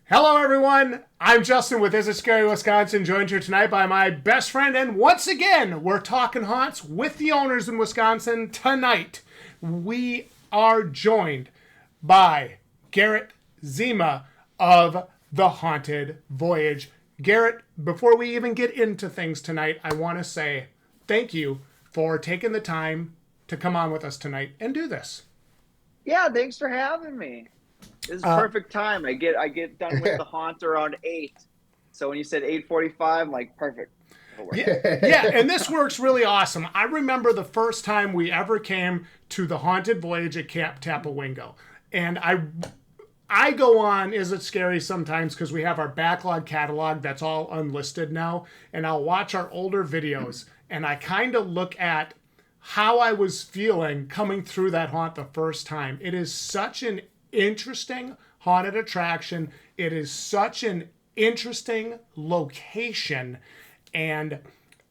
Hello, everyone. I'm Justin with Is It Scary Wisconsin, joined here tonight by my best friend. And once again, we're talking haunts with the owners in Wisconsin. Tonight, we are joined by Garrett Zima of the Haunted Voyage. Garrett, before we even get into things tonight, I want to say thank you for taking the time to come on with us tonight and do this. Yeah, thanks for having me. This is Uh, perfect time. I get done with the haunt around 8. So when you said 8:45, I'm like, perfect. That'll work. Yeah, and this works really awesome. I remember the first time we ever came to the Haunted Voyage at Camp Tapawingo. And I go on Is It Scary sometimes because we have our backlog catalog that's all unlisted now. And I'll watch our older videos and I kind of look at how I was feeling coming through that haunt the first time. It is such an interesting haunted attraction. It is such an interesting location. And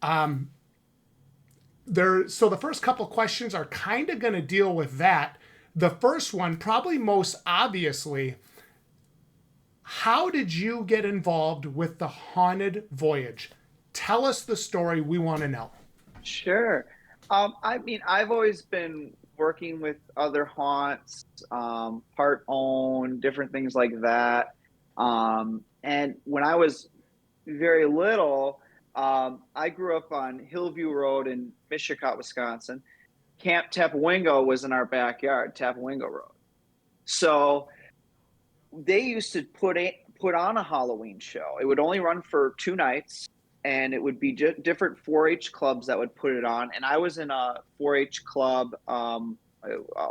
so the first couple questions are kind of going to deal with that. The first one, probably most obviously, how did you get involved with the Haunted Voyage? Tell us the story. We want to know. Sure. I've always been working with other haunts, part owned, different things like that. And when I was very little, I grew up on Hillview Road in Mishicot, Wisconsin. Camp Tapawingo was in our backyard, Tapawingo Road. So they used to put on a Halloween show. It would only run for 2 nights, and it would be different 4-H clubs that would put it on. And I was in a 4-H club, a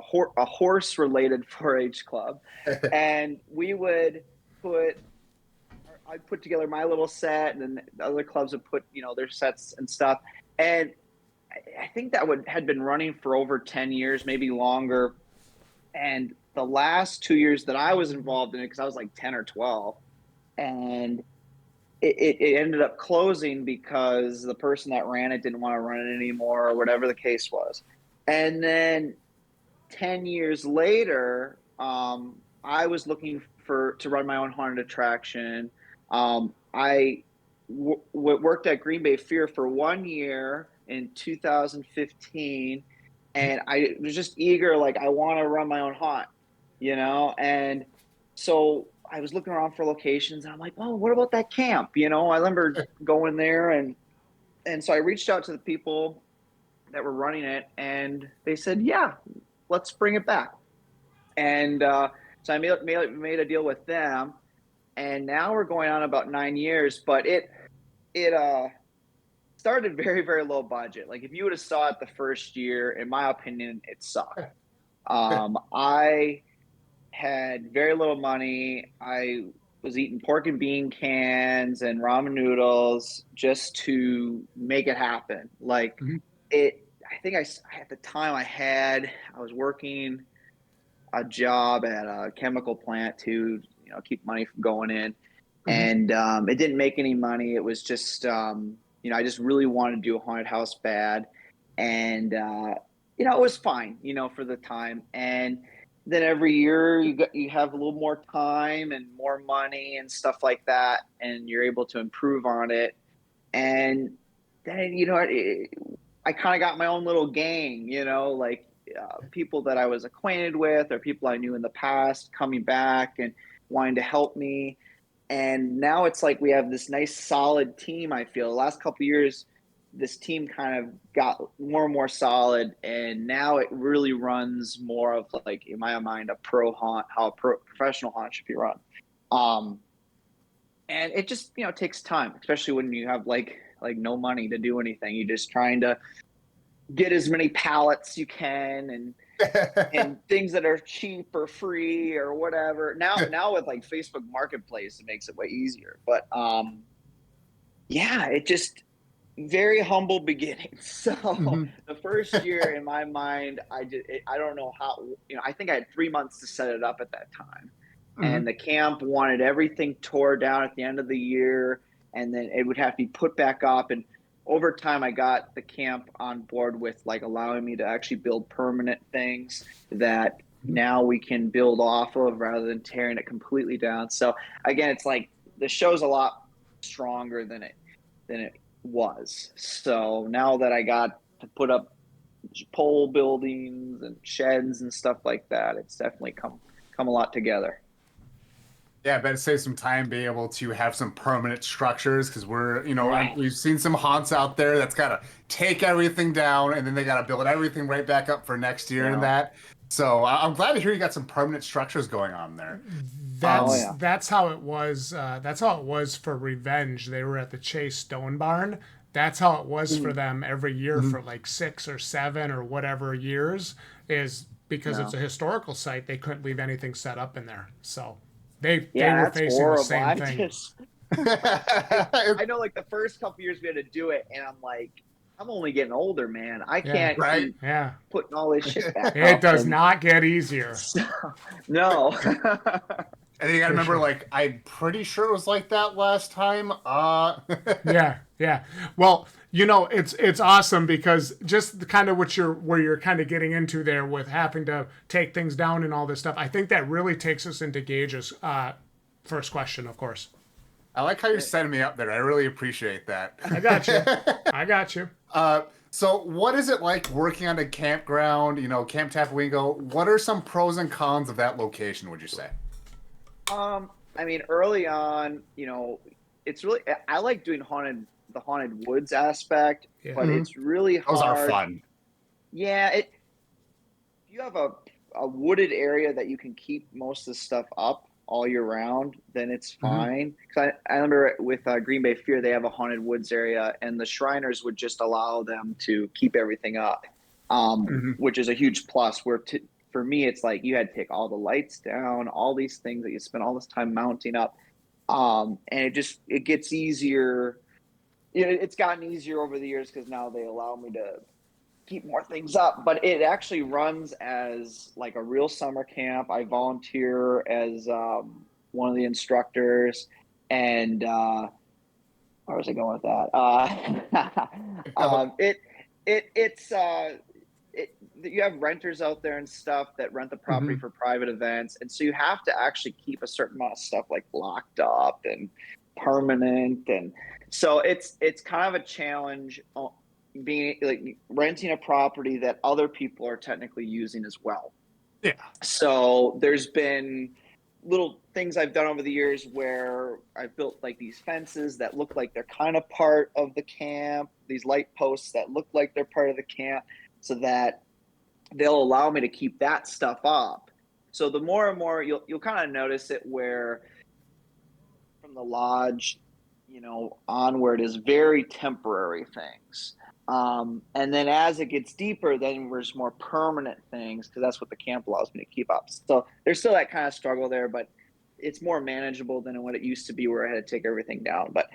horse related 4-H club, and we would put. I'd put together my little set, and then the other clubs would put their sets and stuff. And I think that had been running for over 10 years, maybe longer. And the last 2 years that I was involved in it, because I was like 10 or 12, and it ended up closing because the person that ran it didn't want to run it anymore, or whatever the case was. And then 10 years later, I was looking to run my own haunted attraction. I worked at Green Bay Fear for 1 year in 2015, and I was just eager, like I want to run my own haunt. And so I was looking around for locations, and I'm like, oh, what about that camp? I remember going there, and so I reached out to the people that were running it, and they said, yeah, let's bring it back. And so I made a deal with them, and now we're going on about 9 years. But it started very, very low budget. Like if you would have saw it the first year, in my opinion, it sucked. I had very little money. I was eating pork and bean cans and ramen noodles just to make it happen. Like Mhm. I think at the time I was working a job at a chemical plant to keep money from going in, Mhm. and it didn't make any money. It was just I just really wanted to do a haunted house bad, and it was fine for the time. And then every year you have a little more time and more money and stuff like that, and you're able to improve on it. And then I kind of got my own little gang, like people that I was acquainted with or people I knew in the past coming back and wanting to help me. And now it's like we have this nice solid team. I feel the last couple of years, this team kind of got more and more solid, and now it really runs more of, like, in my mind, a pro haunt, how a professional haunt should be run. Um, and it just takes time, especially when you have like no money to do anything. You're just trying to get as many pallets you can, and things that are cheap or free or whatever. Now with like Facebook Marketplace, it makes it way easier. But yeah, it just very humble beginnings. So Mhm. the first year, in my mind, I don't know how. I think I had 3 months to set it up at that time, and Mhm. the camp wanted everything tore down at the end of the year, and then it would have to be put back up. And over time, I got the camp on board with like allowing me to actually build permanent things that now we can build off of rather than tearing it completely down. So again, it's like the show's a lot stronger than it was. So now that I got to put up pole buildings and sheds and stuff like that, it's definitely come a lot together. Yeah, I bet it saves some time being able to have some permanent structures because Right. we've seen some haunts out there that's got to take everything down and then they got to build everything right back up for next year and Yeah. that. So I'm glad to hear you got some permanent structures going on there. Oh That's yeah. that's how it was. That's how it was for Revenge. They were at the Chase Stone Barn. That's how it was for Mhm. them every year Mhm. for like 6 or 7 or whatever years. Is because it's No. a historical site. They couldn't leave anything set up in there. So they Yeah, were that's facing the horrible. same I'm thing. just I know like the first couple years we had to do it, and I'm like, I'm only getting older, man. I Yeah, can't Right? keep yeah. putting all this shit back It up. does And not get easier so, no. And then you got to for remember, sure. like, I'm pretty sure it was like that last time. Yeah, yeah. Well, it's awesome because just the kind of what you're where you're kind of getting into there with having to take things down and all this stuff. I think that really takes us into Gage's first question, of course. I like how you're setting me up there. I really appreciate that. I got you. I got you. So what is it like working on a campground, Camp Tapawingo? What are some pros and cons of that location, would you say? I mean, early on, it's really I like doing the haunted woods aspect, Yeah. but Mhm. it's really Those are hard. fun. Yeah, if you have a wooded area that you can keep most of the stuff up all year round, then it's Hmm. fine. Because I remember with Green Bay Fear, they have a haunted woods area, and the Shriners would just allow them to keep everything up, Hmm. which is a huge plus. For me, it's like you had to take all the lights down, all these things that you spend all this time mounting up, and it gets easier. It's gotten easier over the years because now they allow me to keep more things up, but it actually runs as like a real summer camp. I volunteer as one of the instructors, and where was I going with that? It it's you have renters out there and stuff that rent the property Hmm. for private events, and so you have to actually keep a certain amount of stuff like locked up and permanent, and so it's kind of a challenge being like renting a property that other people are technically using as well. Yeah. So there's been little things I've done over the years where I've built like these fences that look like they're kind of part of the camp, these light posts that look like they're part of the camp, so that they'll allow me to keep that stuff up. So the more and more you'll kind of notice it where from the lodge, onward is very temporary things. And then as it gets deeper, then there's more permanent things because that's what the camp allows me to keep up. So there's still that kind of struggle there, but it's more manageable than what it used to be where I had to take everything down. But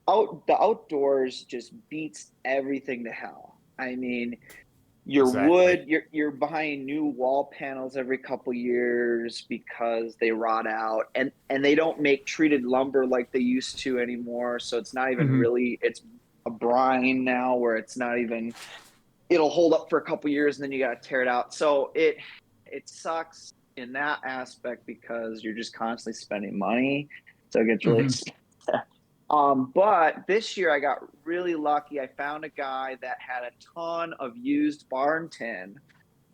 the outdoors just beats everything to hell. I mean, your Exactly. wood, you're buying new wall panels every couple years because they rot out, and they don't make treated lumber like they used to anymore. So it's not even Hmm. really, it's a brine now where it's not even, it'll hold up for a couple years and then you got to tear it out. So it sucks in that aspect because you're just constantly spending money. So it gets really Hmm. expensive. But this year I got really lucky. I found a guy that had a ton of used barn tin,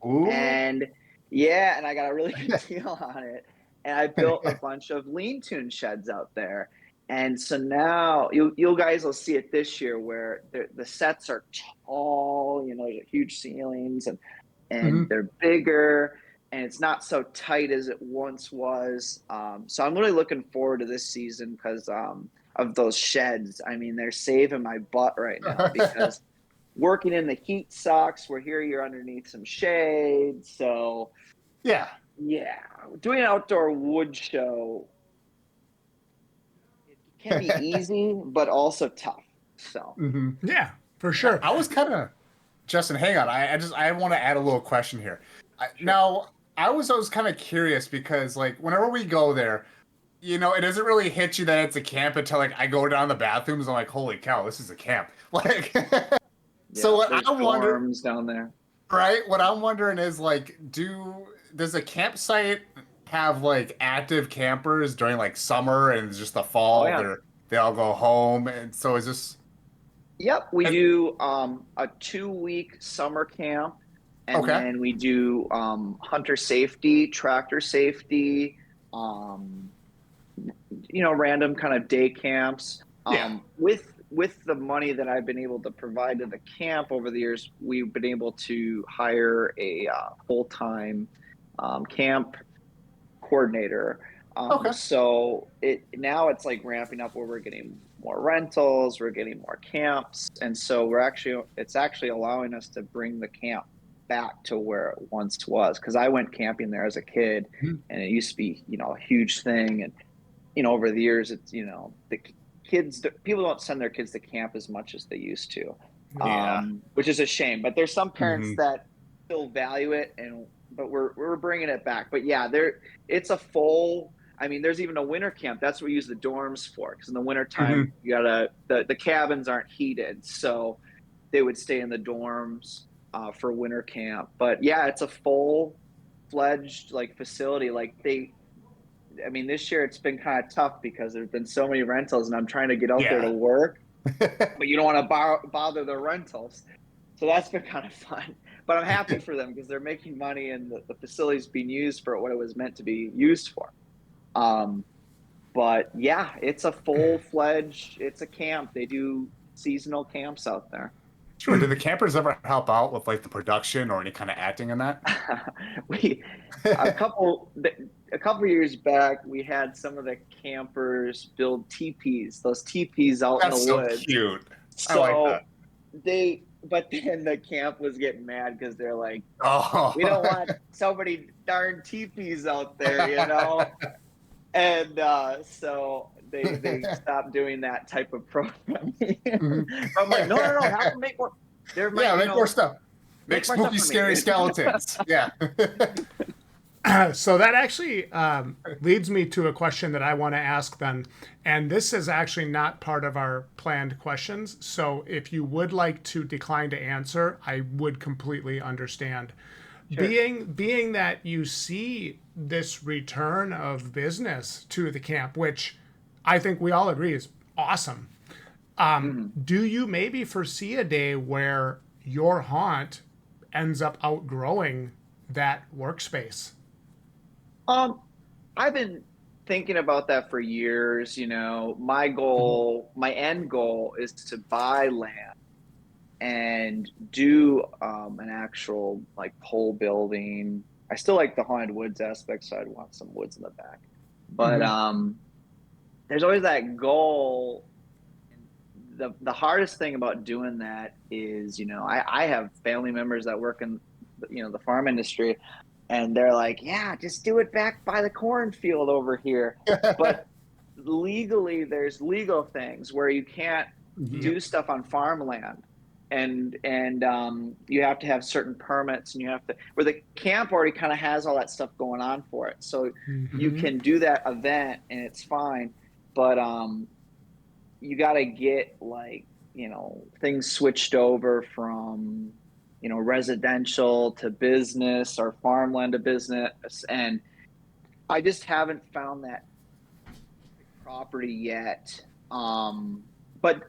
Ooh. and yeah, and I got a really good deal on it. And I built a bunch of lean-to sheds out there. And so now you guys will see it this year where the sets are tall, there's huge ceilings, and Hmm. they're bigger, and it's not so tight as it once was. So I'm really looking forward to this season because of those sheds. I mean, they're saving my butt right now because working in the heat sucks. We're here, you're underneath some shade. So Yeah. yeah, doing an outdoor wood show, it can be easy, but also tough. So Hmm. Yeah, for sure. I was kind of Justin. Hang on, I want to add a little question here. sure. Now, I was always kind of curious because like whenever we go there, it doesn't really hit you that it's a camp until like I go down the bathrooms. I'm like, holy cow, this is a camp. Like, so Yeah, what there's I wonder, dorms down there. right? What I'm wondering is like, does the campsite have like active campers during like summer and just the Oh fall? yeah. They all go home, and so is this Yep, we and- do a 2 week summer camp, and okay? then we do hunter safety, tractor safety, um, random kind of day camps. Yeah. With the money that I've been able to provide to the camp over the years, we've been able to hire a full-time camp coordinator. Okay. So it's like ramping up where we're getting more rentals, we're getting more camps, and so it's actually allowing us to bring the camp back to where it once was. Because I went camping there as a kid, Mhm. and it used to be a huge thing, and over the years it's people don't send their kids to camp as much as they used to, Yeah. which is a shame. But there's some parents Hmm. that still value it, but we're bringing it back. But yeah, it's a full. I mean, there's even a winter camp. That's what we use the dorms for, because in the wintertime Hmm. the cabins aren't heated, so they would stay in the dorms for winter camp. But yeah, it's a full fledged like facility. I mean, this year it's been kind of tough because there's been so many rentals, and I'm trying to get out there to Yeah. work, but you don't want to bother the rentals. So that's been kind of fun. But I'm happy for them because they're making money, and the facility's being used for what it was meant to be used for. Um, but yeah, it's a it's a camp. They do seasonal camps out there. Sure. Do the campers ever help out with like the production or any kind of acting in that? we a couple a couple years back, we had some of the campers build teepees, those teepees out in the That's so woods. cute. I like that. So but then the camp was getting mad because they're like, we don't Oh. want so many darn teepees out there. And so they stopped doing that type of programming. Mhm. I'm like, no, no, no, have them make more. They're my, Yeah, make more stuff. Make more stuff spooky, for me. scary skeletons. Yeah. So that actually leads me to a question that I want to ask then. And this is actually not part of our planned questions. So if you would like to decline to answer, I would completely understand. Sure. Being that you see this return of business to the camp, which I think we all agree is awesome. Do you maybe foresee a day where your haunt ends up outgrowing that workspace? I've been thinking about that for years. My end goal is to buy land and do an actual like pole building. I still like the haunted woods aspect, so I'd want some woods in the back. But Mhm. there's always that goal. The hardest thing about doing that is, I have family members that work in the farm industry, and they're like, yeah, just do it back by the cornfield over here. But legally, there's legal things where you can't Mhm. do stuff on farmland, and you have to have certain permits, and you have to, where the camp already kind of has all that stuff going on for it, so you Mhm. can do that event and it's fine. But you got to get like things switched over from residential to business, or farmland to business, and I just haven't found that property yet. But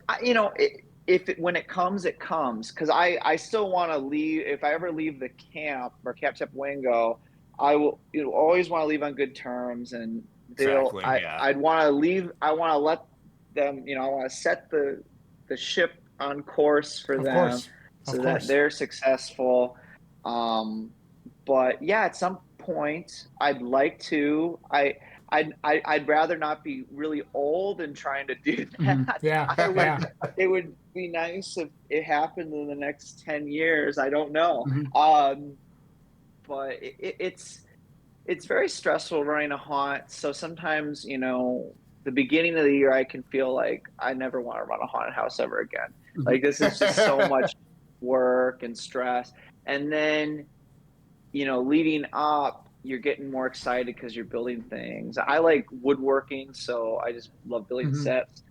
when it comes, it comes, because I still want to leave. If I ever leave the camp or Camp Tapawingo, I will always want to leave on good terms, and Exactly. Yeah. I'd want to leave. I want to let them. I want to set the ship on course for Of them course. Of so that course. they're successful. Um, but yeah, at some point, I'd like to. I'd rather not be really old and trying to do Mhm. that. Yeah. I would. Yeah. It would be nice if it happened in the next 10 years. I don't know. Mhm. But it's very stressful running a haunt. So sometimes, the beginning of the year, I can feel like I never want to run a haunted house ever again. Like, this is just so much work and stress. And then, leading up, you're getting more excited because you're building things. I like woodworking, so I just love building Mhm. sets.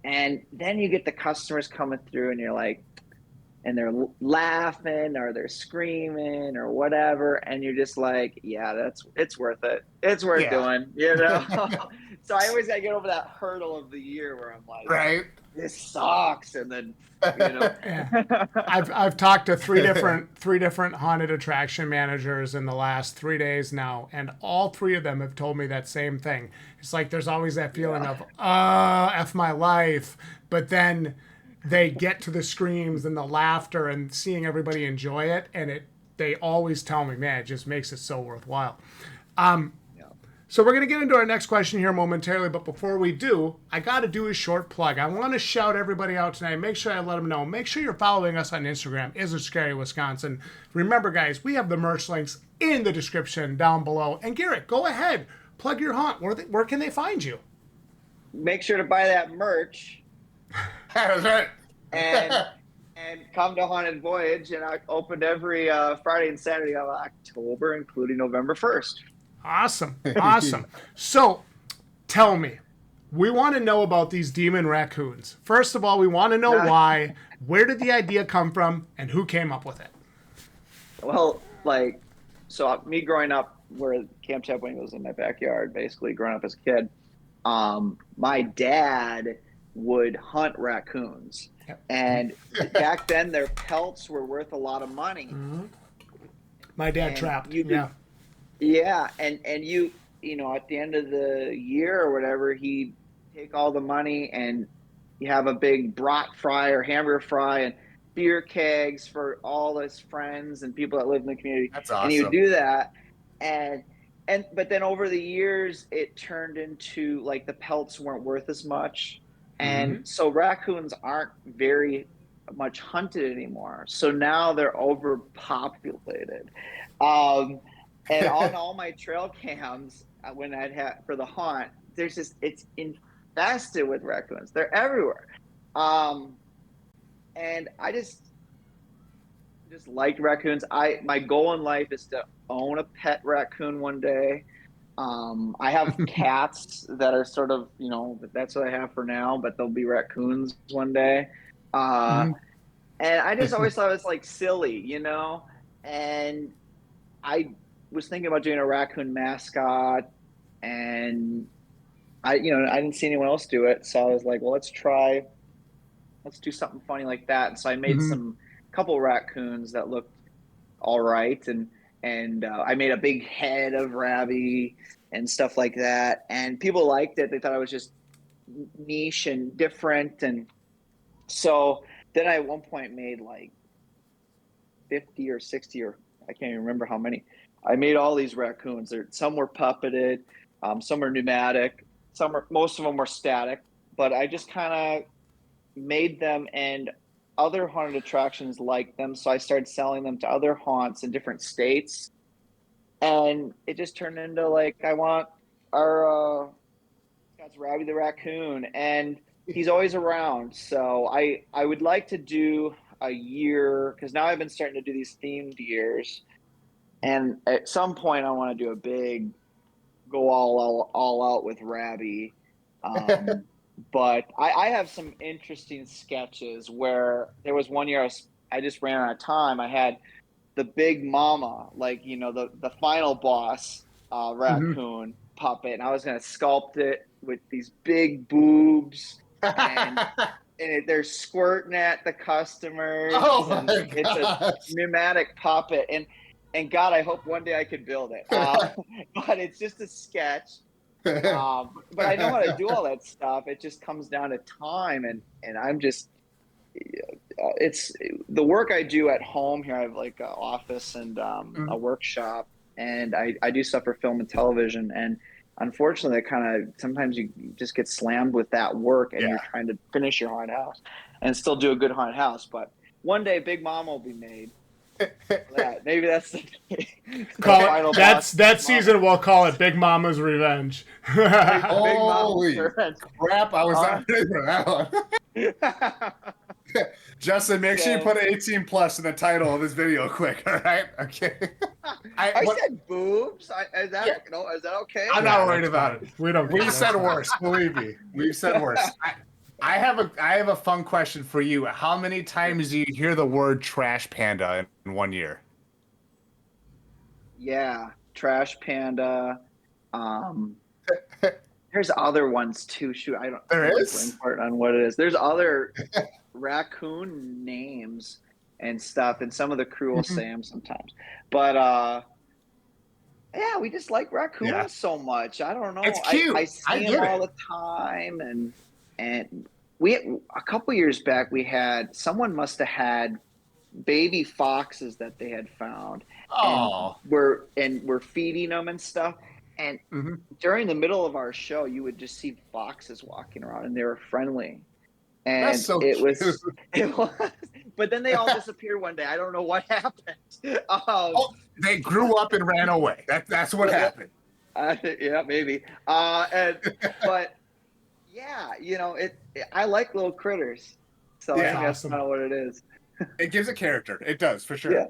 And then you get the customers coming through, and you're like, and they're laughing or they're screaming or whatever, and you're just like, yeah, it's worth it. It's worth doing, you know. So I always gotta get over that hurdle of the year where I'm like, right, this sucks, and then you know. I've talked to three different haunted attraction managers in the last 3 days now, and all three of them have told me that same thing. It's like there's always that feeling of F my life, but then they get to the screams and the laughter and seeing everybody enjoy it, and they always tell me, man, it just makes it so worthwhile. So we're going to get into our next question here momentarily, but before we do, I got to do a short plug. I want to shout everybody out tonight. Make sure I let them know. Make sure you're following us on Instagram, Is It Scary Wisconsin. Remember, guys, we have the merch links in the description down below. And Garrett, go ahead. Plug your haunt. Where can they find you? Make sure to buy that merch. That's right. And come to Haunted Voyage, and I opened every Friday and Saturday of October, including November 1st. Awesome. So, tell me, we want to know about these demon raccoons. First of all, we want to know why, where did the idea come from, and who came up with it? Well, so me growing up where Camp Tapawingo was in my backyard, basically growing up as a kid, my dad would hunt raccoons. Yep. And back then, their pelts were worth a lot of money. Mm-hmm. My dad trapped. Yeah, and you know, at the end of the year or whatever, he'd take all the money and you have a big brat fry or hamburger fry and beer kegs for all his friends and people that live in the community. That's awesome. And he would do that, but then over the years, it turned into like the pelts weren't worth as much, and so raccoons aren't very much hunted anymore. So now they're overpopulated. And on all my trail cams, when I'd have for the haunt, it's infested with raccoons. They're everywhere. And I just liked raccoons. My goal in life is to own a pet raccoon one day. I have cats that are sort of, you know, that's what I have for now, but they'll be raccoons one day. And I just always thought it was like silly, you know, and I was thinking about doing a raccoon mascot, and I didn't see anyone else do it. So I was like, well, let's do something funny like that. And so I made couple raccoons that looked all right. And I made a big head of Rabby and stuff like that. And people liked it. They thought I was just niche and different. And so then I at one point made like 50 or 60, or I can't even remember how many. I made all these raccoons. Some were puppeted, some are pneumatic, most of them were static. But I just kind of made them, and other haunted attractions liked them, so I started selling them to other haunts in different states. And it just turned into like, I want our that's Rabby the raccoon, and he's always around. So I would like to do a year, because now I've been starting to do these themed years. And at some point, I want to do a big, go all out with Rabby. But I have some interesting sketches where there was one year I just ran out of time. I had the big mama, like, you know, the final boss raccoon puppet, and I was going to sculpt it with these big boobs, and they're squirting at the customers. It's a pneumatic puppet, and God, I hope one day I could build it. But it's just a sketch. But I know how to do all that stuff. It just comes down to time, and I'm just, it's the work I do at home here. I have like an office and a workshop, and I do stuff for film and television. And unfortunately, sometimes you just get slammed with that work, and you're trying to finish your haunted house and still do a good haunted house. But one day, Big Mama will be made. Maybe that's the final boss. That season we'll call it Big Mama's Revenge. Holy crap, I was not ready for that one. Justin, make sure you put 18 plus in the title of this video quick, all right? Okay. I said boobs. Is that okay? I'm not worried about it. We said worse, believe me. We've said worse. I have a fun question for you. How many times do you hear the word trash panda in 1 year? Yeah, Trash Panda. There's other ones too. Shoot, I don't. There I'm is? blank part on what it is. There's other raccoon names and stuff, and some of the crew will say them sometimes. But yeah, we just like Yeah. raccoons so much. I don't know. It's I cute. I see them get all it. the time, and we a couple years back we had someone must have had baby foxes that they had found, and Oh. we're feeding them and stuff. And Mhm. during the middle of our show, you would just see foxes walking around, and they were friendly. That's And so it cute. was, it was, but then they all disappeared one day. I don't know what happened. Oh, they grew up and ran away. That's what happened. Yeah, maybe. But yeah, I like little critters, so I Yeah. think that's Awesome. kind of what it is. It gives a character. It does, for sure. Yeah.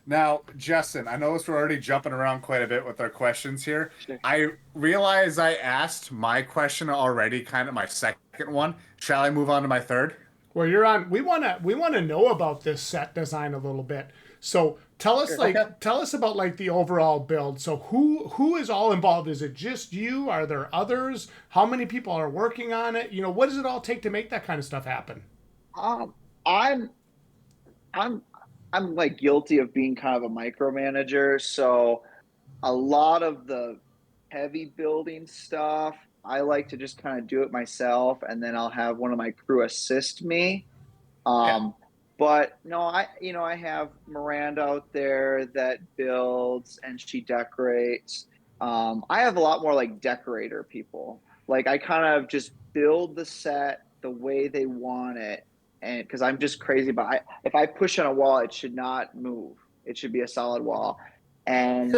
Now, Justin, I noticed we're already jumping around quite a bit with our questions here. Sure. I realize I asked my question already, kind of my second one. Shall I move on to my third? Well, you're on. We wanna know about this set design a little bit. So tell us Okay. tell us about like the overall build. So who is all involved? Is it just you? Are there others? How many people are working on it? What does it all take to make that kind of stuff happen? Um, I'm I'm I'm like guilty of being kind of a micromanager, so a lot of the heavy building stuff, I like to just kind of do it myself, and then I'll have one of my crew assist me. Yeah. But no, I have Miranda out there that builds and she decorates. I have a lot more like decorator people. Like I kind of just build the set the way they want it, and because I'm just crazy. But if I push on a wall, it should not move. It should be a solid wall, and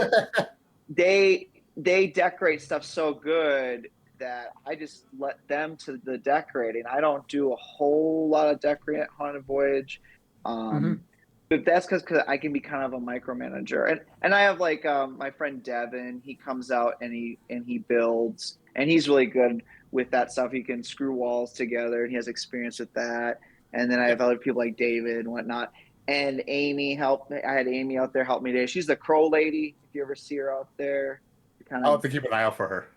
they decorate stuff so good that I just let them to the decorating. I don't do a whole lot of decorating at Haunted Voyage. Mm-hmm. Um, but that's because I can be kind of a micromanager. And I have like my friend Devin, he comes out and he builds, and he's really good with that stuff. He can screw walls together and he has experience with that. And then I have other people like David and whatnot. And Amy helped me. I had Amy out there help me today. She's the crow lady. If you ever see her out there, kind I'll of have to keep an eye out for her.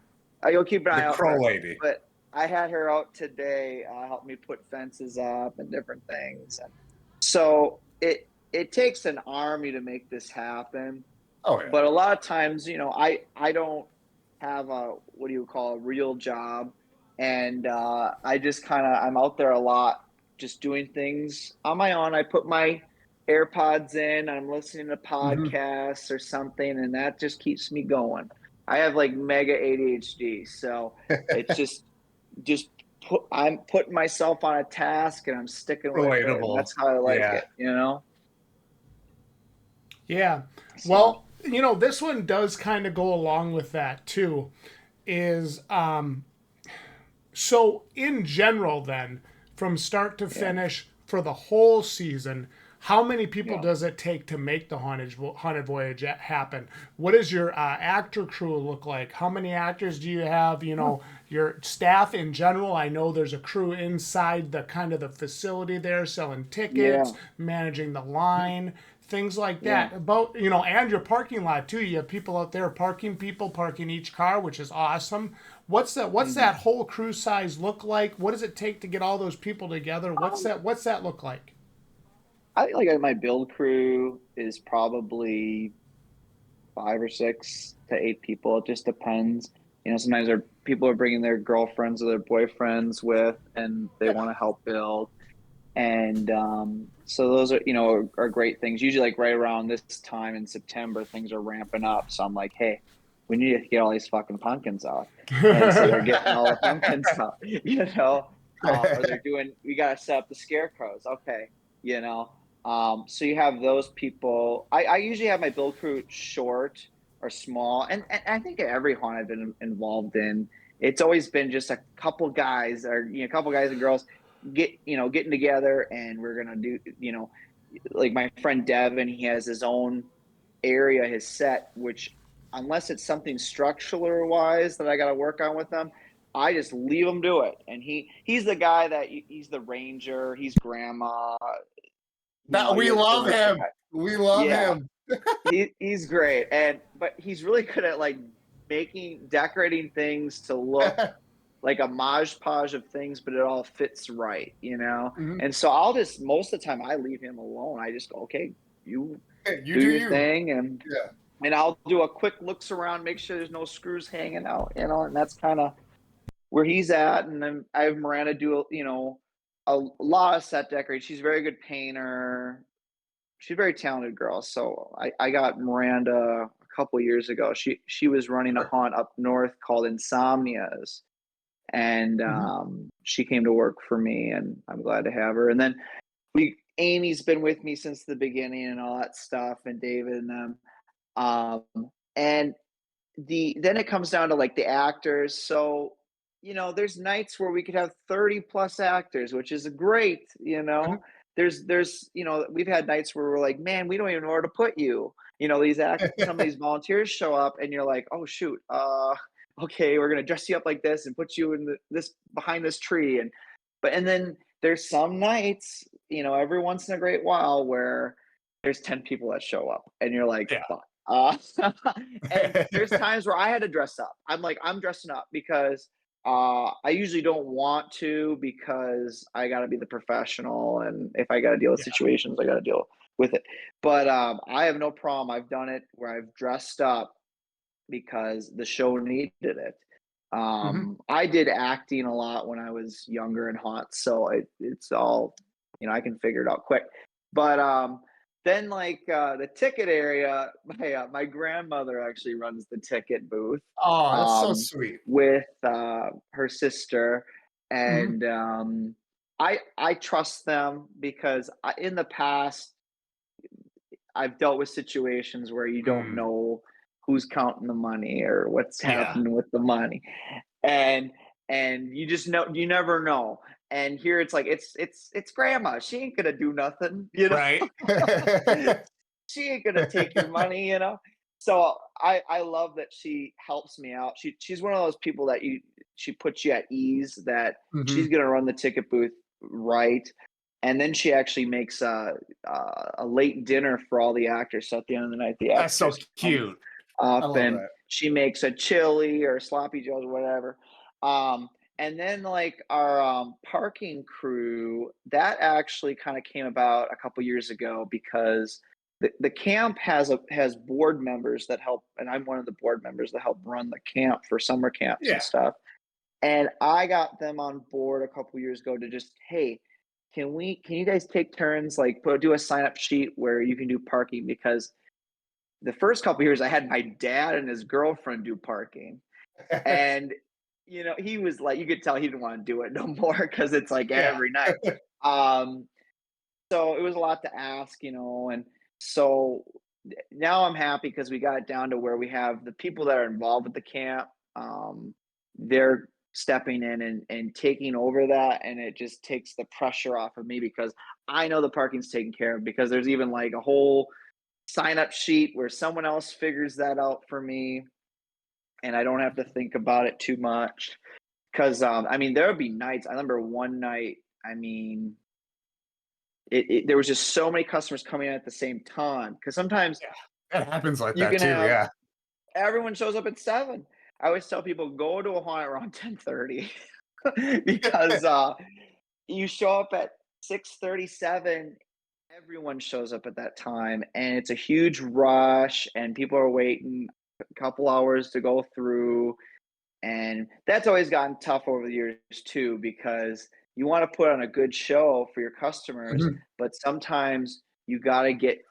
you'll keep an eye The out for crow her. lady. But I had her out today, help me put fences up and different things. And so it takes an army to make this happen. Oh, yeah. But a lot of times, I don't have a what do you call a real job, and I just I'm out there a lot, just doing things on my own. I put my AirPods in, I'm listening to Mhm. podcasts or something, and that just keeps me going. I have like mega ADHD, so it's just I'm putting myself on a task and I'm sticking with it, and Relatable. that's how I like Yeah. it. Yeah. So Well, this one does kind of go along with that too. Is So in general, then, from start to yeah, finish for the whole season, how many people yeah. does it take to make the Haunted Voyage happen? What does your actor crew look like? How many actors do you have? Your staff in general. I know there's a crew inside the kind of the facility there, selling tickets, Yeah, managing the line, things like yeah. that. And your parking lot too. You have people out there parking each car, which is awesome. What's Mhm. that whole crew size look like? What does it take to get all those people together? What's that look like? I think like my build crew is probably 5 or 6 to 8 people. It just depends. Sometimes people are bringing their girlfriends or their boyfriends with, and they Yeah. want to help build. And so those are great things. Usually, like right around this time in September, things are ramping up. So I'm like, hey, we need to get all these fucking pumpkins out. And so they're getting all the pumpkins out, or they're doing. We gotta set up the scarecrows. Okay, you know. So you have those people. I usually have my build crew short or small, and I think every haunt I've been involved in, it's always been just a couple guys or a couple guys and girls getting together, and we're gonna do like my friend Devin, he has his own area, his set, which unless it's something structural wise that I got to work on with them, I just leave him do it. And he's the guy that he's the ranger. He's grandma. We love him. We love him. He's great. But he's really good at like decorating things to look like a modge podge of things, but it all fits right, you know? Mm-hmm. And so most of the time I leave him alone. I just go, okay, you do your thing. And I'll do a quick looks around, make sure there's no screws hanging out, you know, and that's kind of where he's at. And then I have Miranda do, you know, a lot of set decorating. She's a very good painter. She's a very talented girl. So I got Miranda a couple years ago. She was running a haunt up north called Insomnias. And she came to work for me, and I'm glad to have her. And then Amy's been with me since the beginning and all that stuff, and David and them. And then it comes down to like the actors. So, you know, there's nights where we could have 30 plus actors, which is great, you know. There's you know, we've had nights where we're like, man, we don't even know where to put you. You know, some of these volunteers show up and you're like, oh shoot, okay, we're gonna dress you up like this and put you in this behind this tree. And then there's some nights, you know, every once in a great while where there's 10 people that show up and you're like, fuck. And there's times where I had to dress up. I'm dressing up because I usually don't want to, because I got to be the professional, and if I got to deal with situations, I got to deal with it. But I have no problem. I've done it where I've dressed up because the show needed it. I did acting a lot when I was younger and hot, so it's all, you know, I can figure it out quick. But then like the ticket area, my grandmother actually runs the ticket booth. Oh, that's so sweet. With her sister, and I trust them because in the past I've dealt with situations where you don't know who's counting the money or what's happening with the money, and you just you never know. And here it's like it's grandma. She ain't gonna do nothing, you know. Right. She ain't gonna take your money, you know. So I love that she helps me out. She's one of those people that she puts you at ease that she's gonna run the ticket booth right. And then she actually makes a late dinner for all the actors. So at the end of the night, the actors that's so cute. And she makes a chili or sloppy joes or whatever. And then like our parking crew, that actually kind of came about a couple years ago because the camp has board members that help, and I'm one of the board members that help run the camp for summer camps and stuff. And I got them on board a couple years ago to just, hey, can you guys take turns, like do a sign up sheet where you can do parking? Because the first couple years I had my dad and his girlfriend do parking, and you know, he was like, you could tell he didn't want to do it no more because it's like every night. So it was a lot to ask, you know, and so now I'm happy because we got it down to where we have the people that are involved with the camp. They're stepping in and taking over that, and it just takes the pressure off of me because I know the parking's taken care of, because there's even like a whole sign up sheet where someone else figures that out for me, and I don't have to think about it too much. Because I mean, there would be nights. I remember one night, I mean, there was just so many customers coming in at the same time, because sometimes it happens like that too. Everyone shows up at 7. I always tell people, go to a haunt around 10:30 because you show up at 6:37. Everyone shows up at that time, and it's a huge rush, and people are waiting a couple hours to go through. And that's always gotten tough over the years too, because you want to put on a good show for your customers, but sometimes you got to get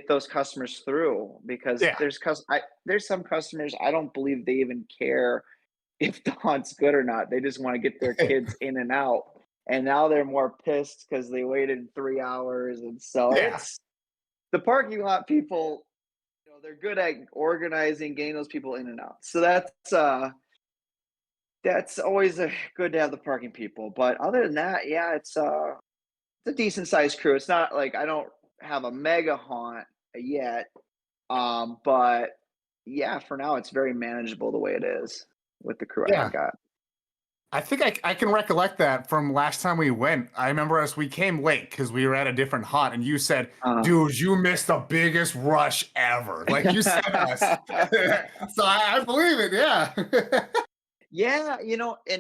those customers through, because there's some customers, I don't believe they even care if the haunt's good or not. They just want to get their kids in and out. And now they're more pissed because they waited 3 hours. And so it's the parking lot people, you know, they're good at organizing, getting those people in and out. So that's always good to have the parking people. But other than that, it's a decent sized crew. It's not like I don't have a mega haunt yet. But yeah, for now it's very manageable the way it is. with the crew I had got. I think I can recollect that from last time we went. I remember we came late because we were at a different haunt, and you said, dude, you missed the biggest rush ever. Like, you said us. So I believe it, yeah. Yeah,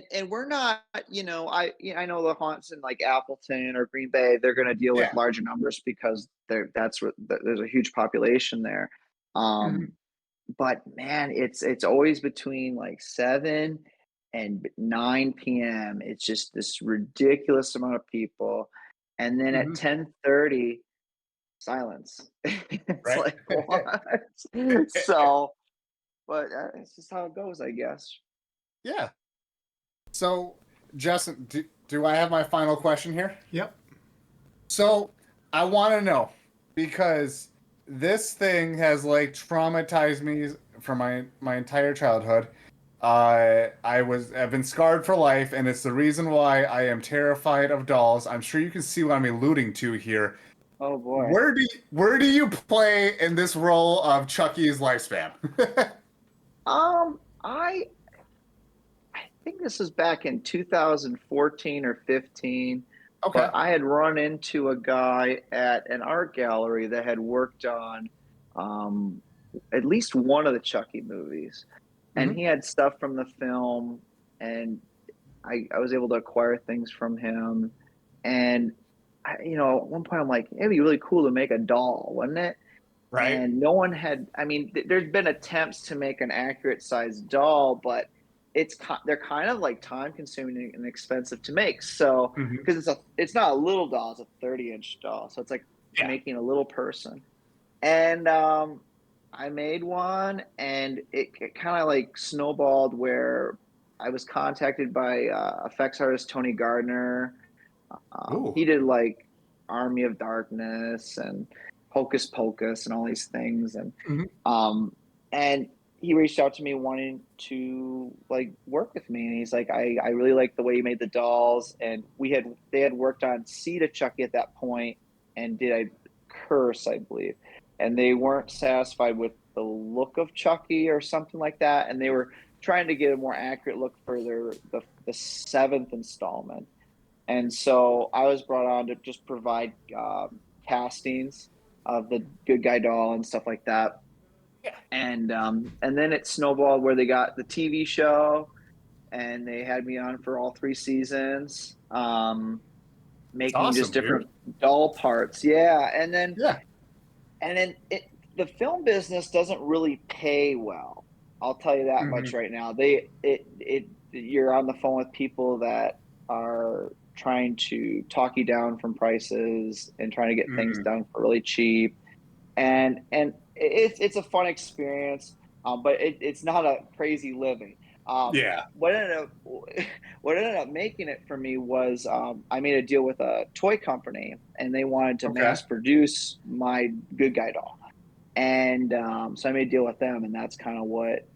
and we're not, I know the haunts in like Appleton or Green Bay, they're going to deal with larger numbers because there's a huge population there. But man, it's always between like 7 and 9 p.m. It's just this ridiculous amount of people. And then at 10:30, silence. It's like, what? So, but it's just how it goes, I guess. Yeah. So, Justin, do I have my final question here? Yep. So, I want to know, because this thing has like traumatized me for my entire childhood. I've been scarred for life, and it's the reason why I am terrified of dolls. I'm sure you can see what I'm alluding to here. Oh boy. Where do you play in this role of Chucky's lifespan? I think this was back in 2014 or 15. Okay. But I had run into a guy at an art gallery that had worked on at least one of the Chucky movies. And he had stuff from the film, and I was able to acquire things from him. And, at one point I'm like, it'd be really cool to make a doll, wouldn't it? Right. And no one had, there's been attempts to make an accurate sized doll, but they're kind of like time consuming and expensive to make. So, because it's not a little doll, it's a 30-inch doll. So it's like making a little person. And, I made one, and it kind of like snowballed where I was contacted by effects artist Tony Gardner. He did like Army of Darkness and Hocus Pocus and all these things, and he reached out to me wanting to like work with me, and he's like, I really like the way you made the dolls, and they had worked on Seed of Chucky at that point and did a Curse, I believe. And they weren't satisfied with the look of Chucky or something like that, and they were trying to get a more accurate look for the 7th installment. And so I was brought on to just provide castings of the good guy doll and stuff like that. Yeah. And then it snowballed where they got the TV show, and they had me on for all 3 seasons, making just different doll parts. Yeah, and then the film business doesn't really pay well. I'll tell you that much right now. You're on the phone with people that are trying to talk you down from prices and trying to get things done for really cheap, and it's a fun experience, but it's not a crazy living. What ended up making it for me was I made a deal with a toy company, and they wanted to mass produce my good guy doll, and so I made a deal with them, and that's kind of what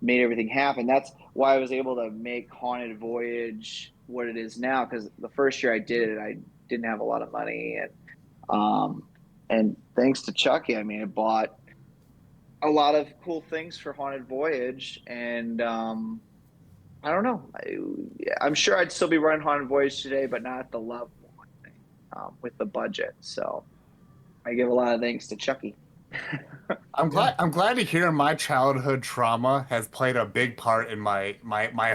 made everything happen. That's why I was able to make Haunted Voyage what it is now, because the first year I did it, I didn't have a lot of money, and thanks to Chucky, I bought a lot of cool things for Haunted Voyage, and I don't know. I'm sure I'd still be running Haunted Voyage today, but not at the level with the budget. So I give a lot of thanks to Chucky. I'm glad to hear my childhood trauma has played a big part in my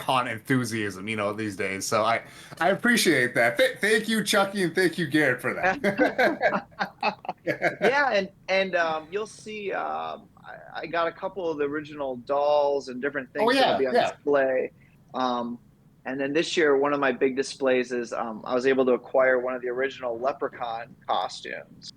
haunt enthusiasm, these days. So I appreciate that. Thank you, Chucky, and thank you, Garrett, for that. Yeah, and you'll see. I got a couple of the original dolls and different things that'll be on display. And then this year, one of my big displays is I was able to acquire one of the original Leprechaun costumes.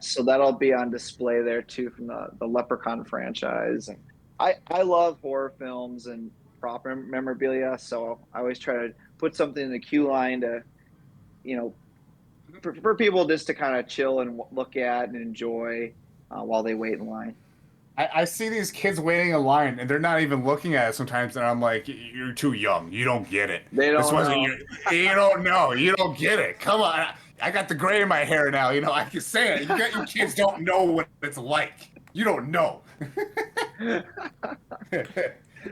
So that'll be on display there too, from the Leprechaun franchise. And I love horror films and prop memorabilia, so I always try to put something in the queue line to, for people just to kind of chill and look at and enjoy while they wait in line. I see these kids waiting in line, and they're not even looking at it sometimes, and I'm like, you're too young. You don't get it. They don't know. You don't know. You don't get it. Come on. I got the gray in my hair now. I can say it. You kids don't know what it's like. You don't know.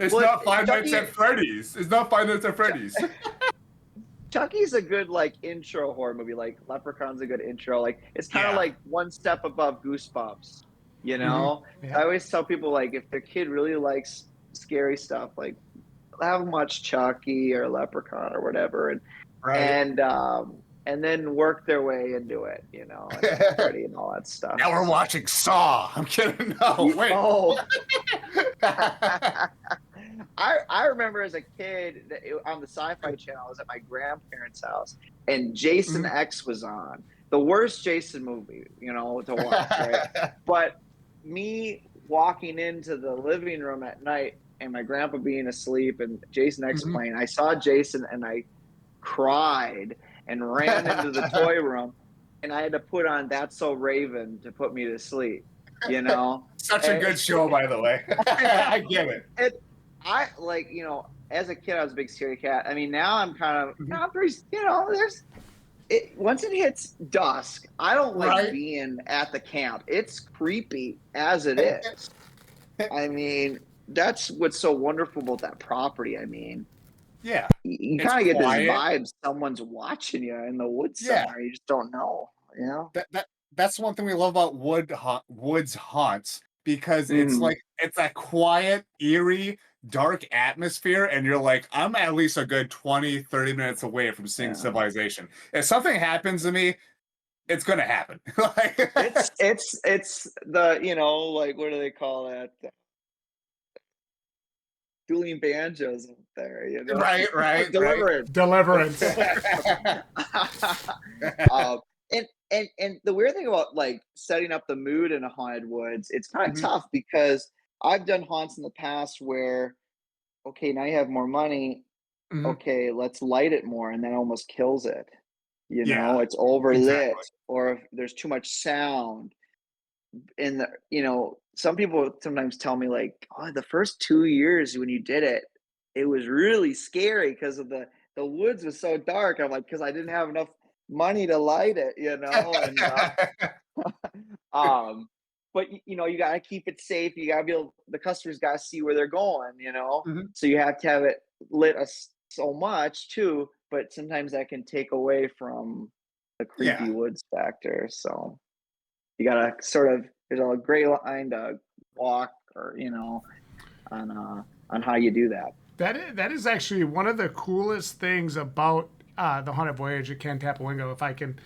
It's Well, not Five Nights Chucky, at Freddy's. It's not Five Nights at Freddy's. Chucky's a good like intro horror movie. Like Leprechaun's a good intro. Like it's kind of Yeah. like one step above Goosebumps. You Mhm. know, Yeah. I always tell people like if their kid really likes scary stuff, like have them watch Chucky or Leprechaun or whatever, Right. and then work their way into it. You know, and Freddy and all that stuff. Now we're So. watching Saw. I'm kidding. No, wait. Oh. I remember as a kid on the Sci-Fi Channel, I was at my grandparents' house, and Jason X was on. The worst Jason movie, to watch, right? But me walking into the living room at night and my grandpa being asleep and Jason X playing, I saw Jason and I cried and ran into the toy room, and I had to put on That's So Raven to put me to sleep. Such a good show, by the way. I get it. I like, as a kid, I was a big scary cat. I mean, now I'm kind of, I'm pretty, once it hits dusk, I don't like being at the camp. It's creepy as it is. I mean, that's what's so wonderful about that property. I mean, yeah, you kind of get this vibe someone's watching you in the woods somewhere. You just don't know, That's one thing we love about woods haunts, because it's like it's that quiet, eerie, dark atmosphere, and you're like, I'm at least a good 20-30 minutes away from seeing civilization. If something happens to me, it's gonna happen. it's the like, what do they call that? Dueling banjos up there, Right. Deliverance. And the weird thing about like setting up the mood in a haunted woods, it's kind of tough because I've done haunts in the past where, okay, now you have more money. Okay, let's light it more, and that almost kills it. It's overlit, or if there's too much sound. And some people sometimes tell me like, oh, the first 2 years when you did it, it was really scary because of the woods was so dark. I'm like, because I didn't have enough money to light it, but you got to keep it safe. You got to be able, the customers got to see where they're going, so you have to have it lit so much too, but sometimes that can take away from the creepy woods factor. So you got to sort of, there's a gray line to walk, or on how you do that. That is actually one of the coolest things about the Haunted Voyage at Camp Tapawingo. If I can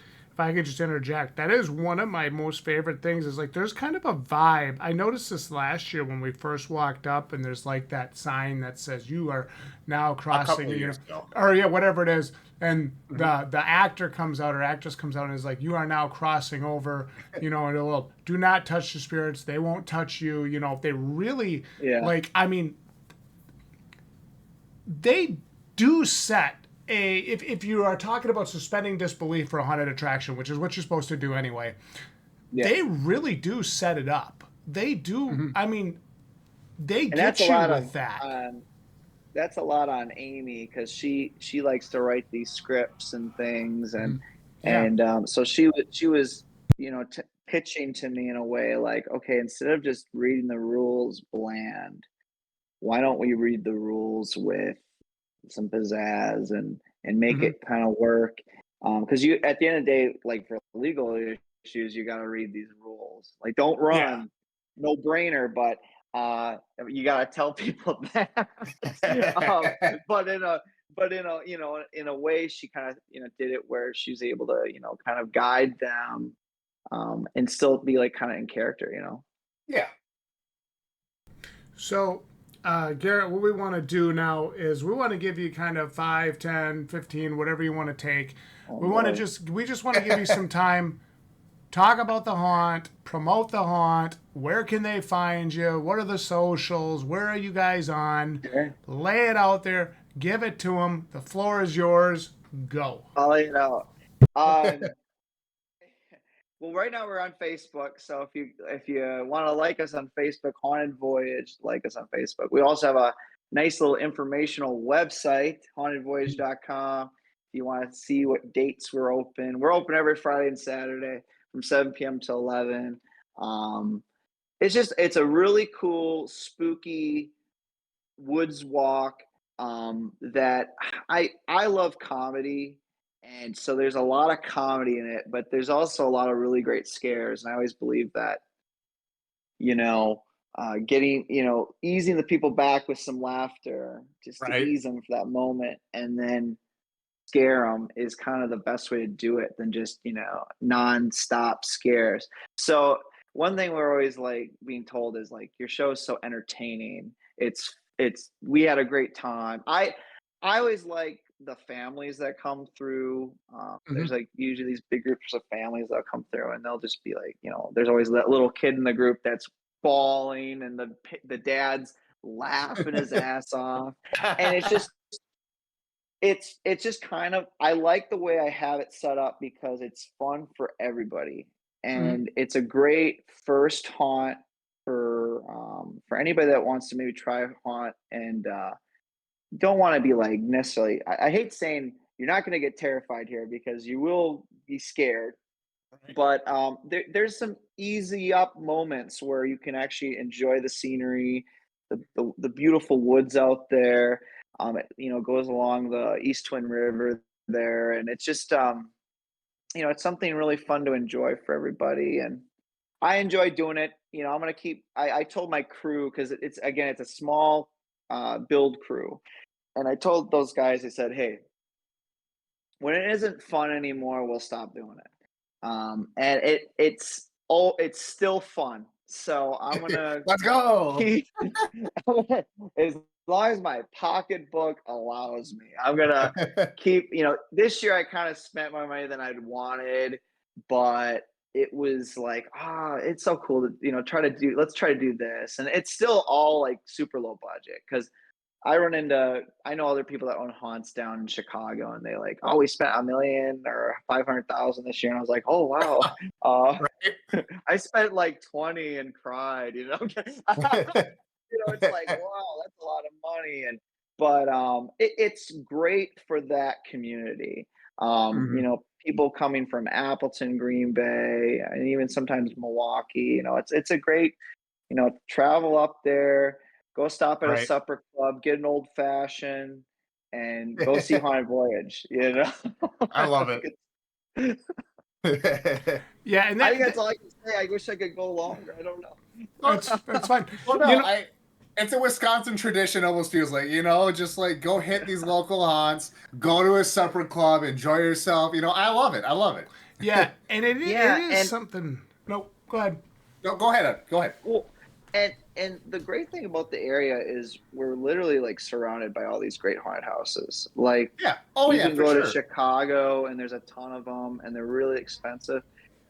just interject, that is one of my most favorite things. Is like there's kind of a vibe. I noticed this last year when we first walked up, and there's like that sign that says "You are now crossing," or whatever it is. And the actor comes out or actress comes out and is like, "You are now crossing over," and a little, "Do not touch the spirits; they won't touch you." If they really like, I mean, they do set if you are talking about suspending disbelief for a haunted attraction, which is what you're supposed to do anyway, they really do set it up. They do. I mean, they get you with that. That's a lot on Amy, because she likes to write these scripts and things, and so she was pitching to me in a way like, okay, instead of just reading the rules bland, why don't we read the rules with some pizzazz and make it kind of work? Because you, at the end of the day, like for legal issues, you got to read these rules. Like, don't run, no brainer, but you got to tell people that. But in a way, she kind of did it where she's able to kind of guide them, and still be like kind of in character. So, Garrett, what we want to do now is we want to give you kind of 5, 10, 15, whatever you want to take. We just want to give you some time, talk about the haunt, promote the haunt. Where can they find you? What are the socials? Where are you guys on? Lay it out there. Give it to them. The floor is yours. Go. I'll lay it out. Well, right now we're on Facebook, so if you want to like us on Facebook, Haunted Voyage, like us on Facebook. We also have a nice little informational website, hauntedvoyage.com. If you want to see what dates we're open every Friday and Saturday from 7 p.m. to 11. It's a really cool, spooky woods walk that I love comedy, and so there's a lot of comedy in it, but there's also a lot of really great scares, and I always believe that, you know, getting, easing the people back with some laughter just to Right. ease them for that moment, and then scare them is kind of the best way to do it than just, nonstop scares. So one thing we're always like being told is like your show is so entertaining. We had a great time. I always like the families that come through. There's Mhm. like usually these big groups of families that come through, and they'll just be like, there's always that little kid in the group that's bawling, and the dad's laughing his ass off, and it's just kind of, I like the way I have it set up because it's fun for everybody, Mhm. and it's a great first haunt for anybody that wants to maybe try a haunt and don't want to be like necessarily. I hate saying you're not going to get terrified here because you will be scared, Right. but there's some easy up moments where you can actually enjoy the scenery, the beautiful woods out there. It, goes along the East Twin River there, and it's just it's something really fun to enjoy for everybody. And I enjoy doing it. I'm gonna keep. I told my crew because it's a small build crew, and I told those guys. I said, hey, when it isn't fun anymore, we'll stop doing it. And it's still fun. So I'm gonna Let's go. keep as long as my pocketbook allows me. I'm gonna keep. This year I kind of spent more money than I'd wanted, but it was like, it's so cool to let's try to do this, and it's still all like super low budget because I know other people that own haunts down in Chicago, and they like, oh, we spent 1 million or 500,000 this year, and I was like, oh wow, uh, Right. I spent like 20 and cried, it's like, wow, that's a lot of money, but it's great for that community. Mhm. People coming from Appleton, Green Bay, and even sometimes Milwaukee. It's a great travel up there, go stop at a Right. supper club, get an old fashioned, and go see Haunted Voyage. I I love think it. it's, Yeah, and I think that's all I can say. I wish I could go longer. I don't Well, that's fine. well, You no, know, it's a Wisconsin tradition. Almost feels like just like go hit these local haunts, go to a supper club, enjoy yourself. I love it. I love yeah, it. and it Yeah, is and something. No, go ahead. No, go ahead. Go ahead. well, and the great thing about the area is we're literally like surrounded by all these great haunted houses. Like Yeah. Oh you yeah, can for go to sure. Chicago and there's a ton of them and they're really expensive,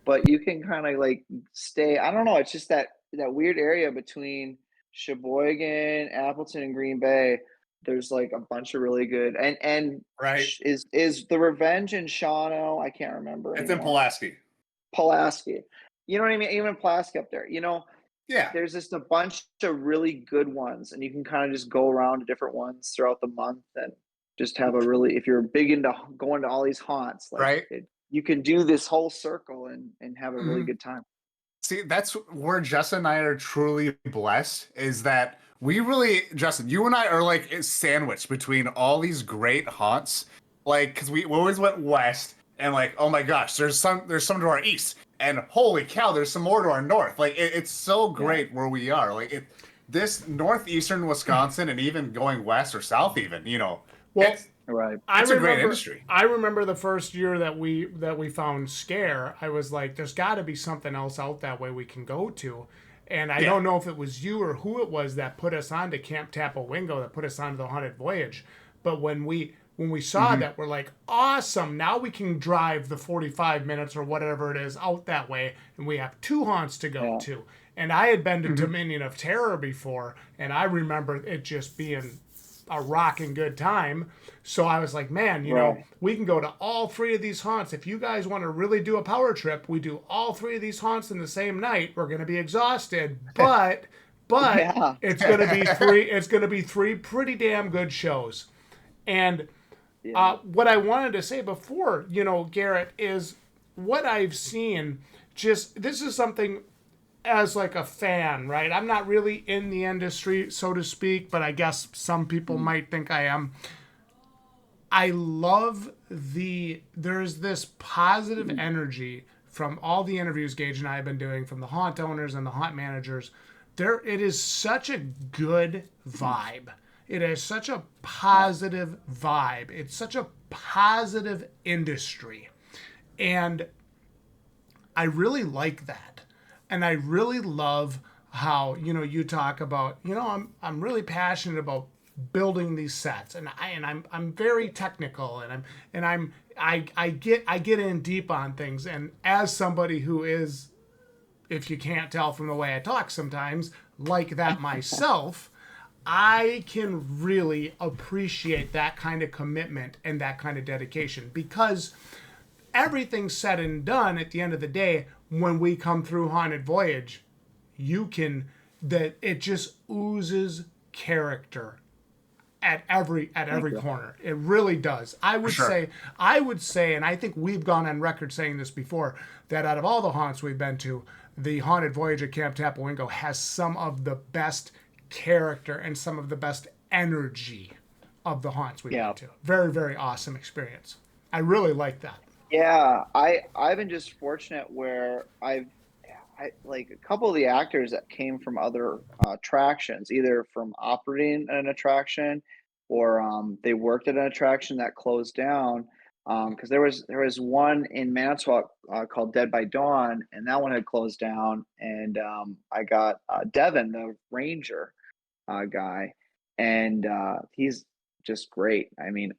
but you can kind of like stay. I don't know. It's just that weird area between Sheboygan, Appleton, and Green Bay. There's like a bunch of really good and Right. is the Revenge in Shawano? I can't remember It's in anymore. Pulaski. Pulaski. You know what I mean? Even Pulaski up there. Yeah. There's just a bunch of really good ones, and you can kind of just go around to different ones throughout the month and just have a really, if you're big into going to all these haunts, like Right. you can do this whole circle and have a really Mhm. good time. See, that's where Justin and I are truly blessed is that we really, Justin, you and I are like sandwiched between all these great haunts. Like, because we always went west and like, oh my gosh, there's some to our east. And holy cow, there's some more to our north. Like, it's so Yeah. great where we are. Like, this northeastern Wisconsin and even going west or south, even, Well, it's Right. I it's a great remember industry. I remember the first year that we found Scare, I was like, there's got to be something else out that way we can go to. And I Yeah. don't know if it was you or who it was that put us on to Camp Tapawingo, that put us onto the Haunted Voyage. But when we saw Hmm. that, we're like, awesome! Now we can drive the 45 minutes or whatever it is out that way, and we have two haunts to go Yeah. to. And I had been to Hmm. Dominion of Terror before, and I remember it just being a rocking good time. So I was like, man, Right. we can go to all three of these haunts. If you guys want to really do a power trip, we do all three of these haunts in the same night. We're going to be exhausted, but Yeah. it's going to be three. It's going to be three pretty damn good shows. And Yeah. what I wanted to say before, Garrett, is what I've seen. Just this is something as like a fan, right? I'm not really in the industry, so to speak, but I guess some people might think I am. I love there's this positive energy from all the interviews Gage and I have been doing, from the haunt owners and the haunt managers. It is such a good vibe. It is such a positive vibe. It's such a positive industry. And I really like that. And I really love how, you talk about, I'm really passionate about building these sets, and I'm very technical, I get in deep on things, and as somebody who is, if you can't tell from the way I talk sometimes, like that myself, I can really appreciate that kind of commitment and that kind of dedication, because everything said and done, at the end of the day, when we come through Haunted Voyage, that it just oozes character at every corner. It really does. I would say, and I think we've gone on record saying this before, that out of all the haunts we've been to, the Haunted Voyage at Camp Tapawingo has some of the best character and some of the best energy of the haunts we've been to. Very, very awesome experience. I really like that. Yeah, I've been just fortunate where I like a couple of the actors that came from other attractions, either from operating an attraction or they worked at an attraction that closed down. Because there was one in Manitowoc called Dead by Dawn, and that one had closed down. And I got Devin, the ranger guy, and he's just great. I mean,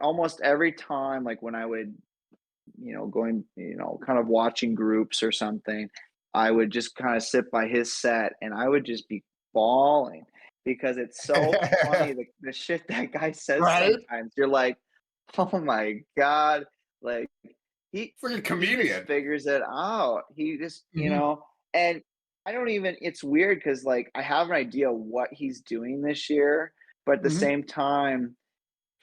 almost every time, like when I would going, kind of watching groups or something, I would just kind of sit by his set and I would just be bawling because it's so funny. The shit that guy says sometimes, you're like, oh my God. Like he freaking comedian just figures it out. He just, and I don't even, it's weird because like I have an idea what he's doing this year, but at the same time,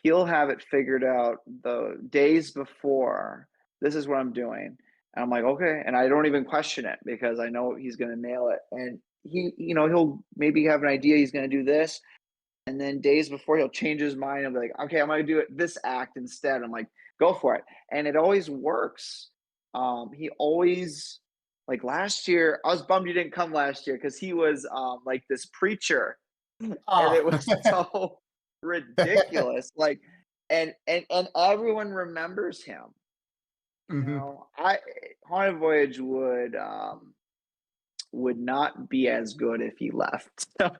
he'll have it figured out the days before. This is what I'm doing. And I'm like, okay. And I don't even question it because I know he's going to nail it. And he'll maybe have an idea he's going to do this. And then days before he'll change his mind and be like, okay, I'm going to do it this act instead. I'm like, go for it. And it always works. He always, like last year, I was bummed he didn't come last year because he was like this preacher. And it was so ridiculous. Like, and everyone remembers him. Haunted Voyage would not be as good if he left. So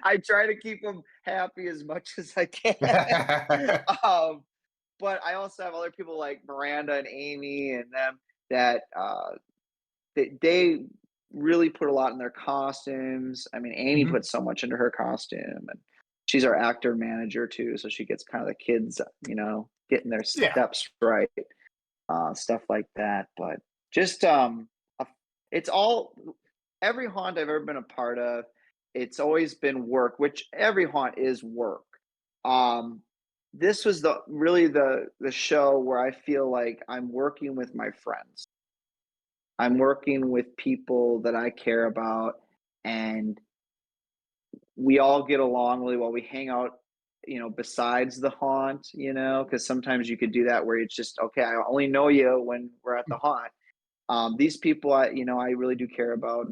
I try to keep him happy as much as I can. But I also have other people like Miranda and Amy and them that they really put a lot in their costumes. I mean, Amy puts so much into her costume, and she's our actor manager too, so she gets kind of the kids, getting their steps right, stuff like that. But just it's all, every haunt I've ever been a part of, it's always been work, which every haunt is work. This was the show where I feel like I'm working with my friends. I'm working with people that I care about, and we all get along really well. We hang out, besides the haunt, because sometimes you could do that where it's just, okay, I only know you when we're at the haunt. These people, I really do care about,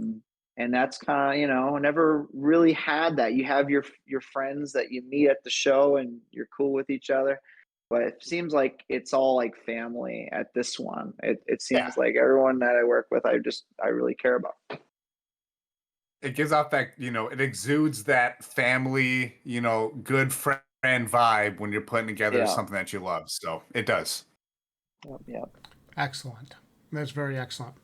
and that's kind of, never really had that. You have your friends that you meet at the show and you're cool with each other. But it seems like it's all like family at this one. It seems like everyone that I work with, I really care about. It gives off that, it exudes that family, good friend vibe when you're putting together something that you love. So it does. Yep. Excellent. That's very excellent.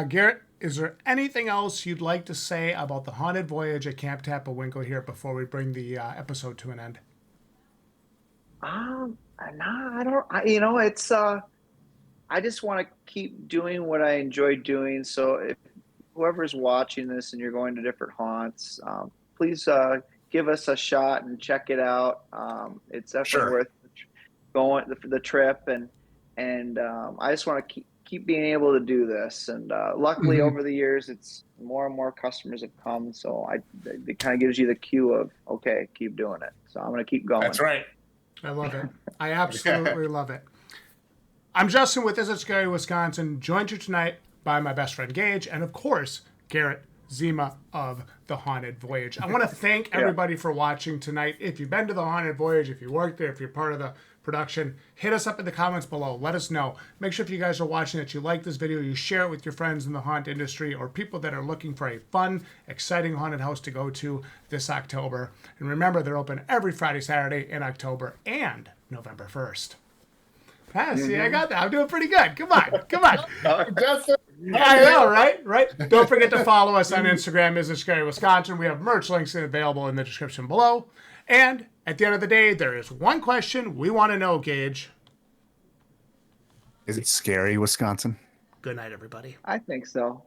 Garrett, is there anything else you'd like to say about the Haunted Voyage at Camp Tapawingo here before we bring the episode to an end? No, I don't. It's. I just want to keep doing what I enjoy doing. So if whoever's watching this and you're going to different haunts, please give us a shot and check it out. It's definitely worth going the trip, and I just want to keep being able to do this. And luckily, over the years, it's more and more customers have come. So it kind of gives you the cue of, okay, keep doing it. So I'm going to keep going. That's right. I love it. I absolutely love it. I'm Justin with Is It Scary, Wisconsin, joined you tonight by my best friend Gage, and of course, Garrett Zima of the Haunted Voyage. I want to thank everybody for watching tonight. If you've been to the Haunted Voyage, if you worked there, if you're part of the production, hit us up in the comments below. Let us know. Make sure if you guys are watching that you like this video, you share it with your friends in the haunt industry or people that are looking for a fun, exciting haunted house to go to this October. And remember, they're open every Friday, Saturday in October and November 1st. See, I got that. I'm doing pretty good. Come on. Justin. I know, right? Don't forget to follow us on Instagram, Is It Scary Wisconsin. We have merch links available in the description below. And at the end of the day, there is one question we want to know, Gage. Is it scary, Wisconsin? Good night, everybody. I think so.